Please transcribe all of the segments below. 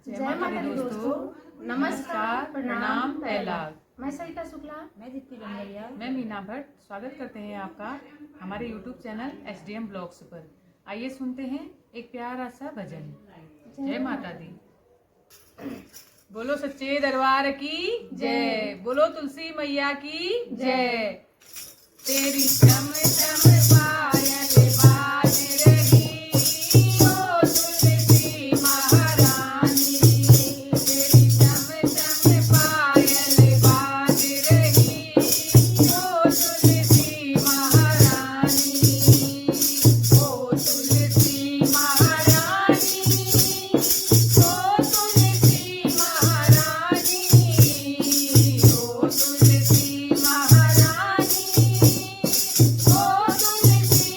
जय माता दी दोस्तों, नमस्कार, प्रणाम, पहलाग। मैं सरिता शुक्ला, मैं दीप्ति बंगलिया, मैं मीना भट्ट। स्वागत करते हैं आपका हमारे YouTube चैनल SDM ब्लॉग्स पर। आइए सुनते हैं एक प्यारा सा भजन। जय माता दी। बोलो सच्चे दरबार की जय, बोलो तुलसी मैया की जय। तेरी चम चम पायल बाज रही ओ तुलसी महारानी, तेरी चम चम पायल बाज रही ओ तुलसी महारानी, ओ तुलसी महारानी, ओ तुलसी महारानी, ओ तुलसी महारानी, ओ तुलसी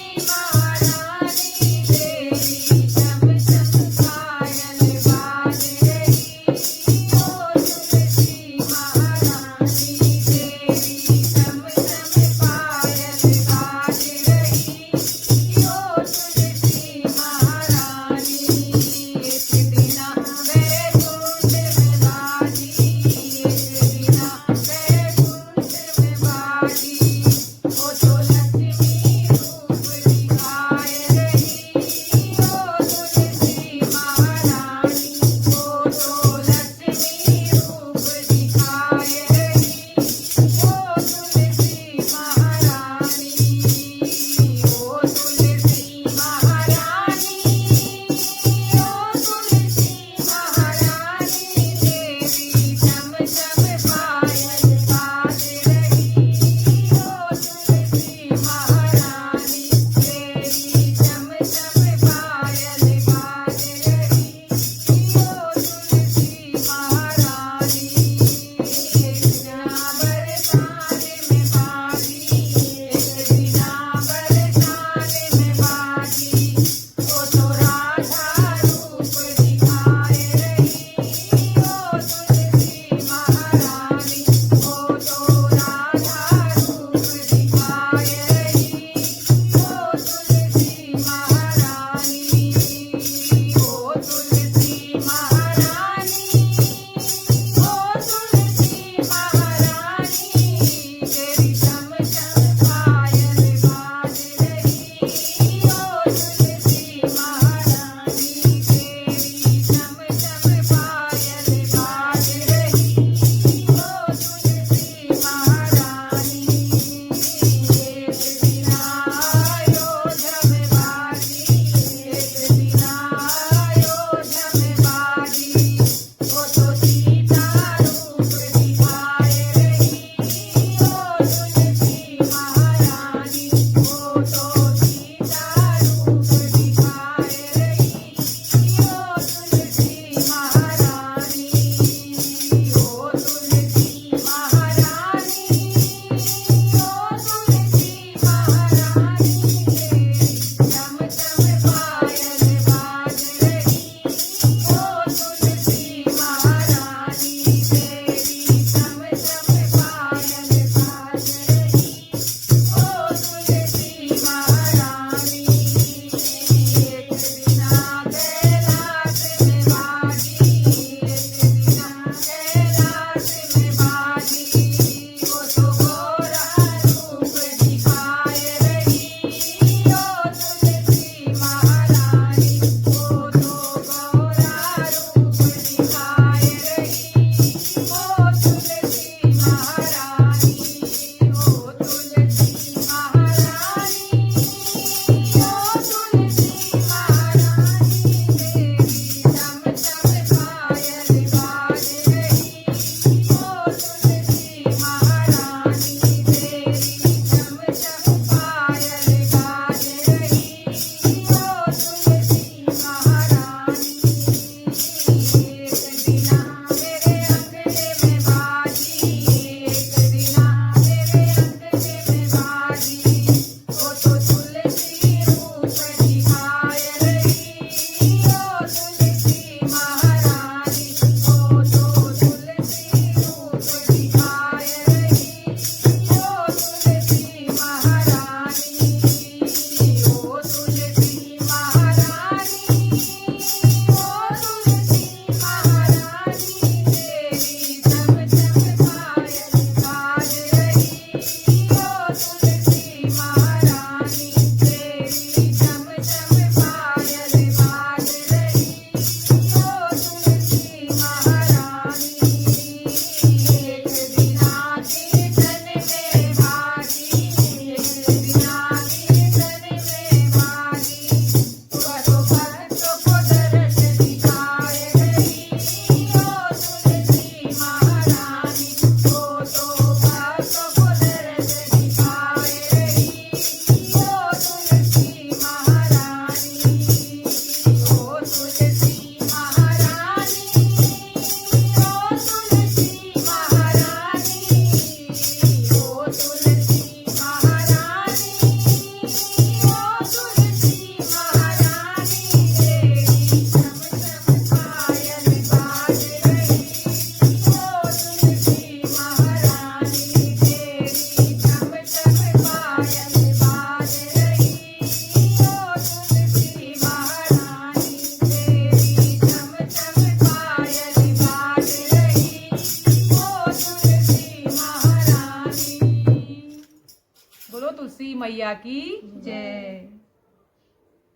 मैया की जय।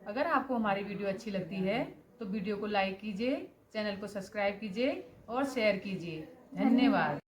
अगर आपको हमारी वीडियो अच्छी लगती है तो वीडियो को लाइक कीजिए, चैनल को सब्सक्राइब कीजिए और शेयर कीजिए। धन्यवाद।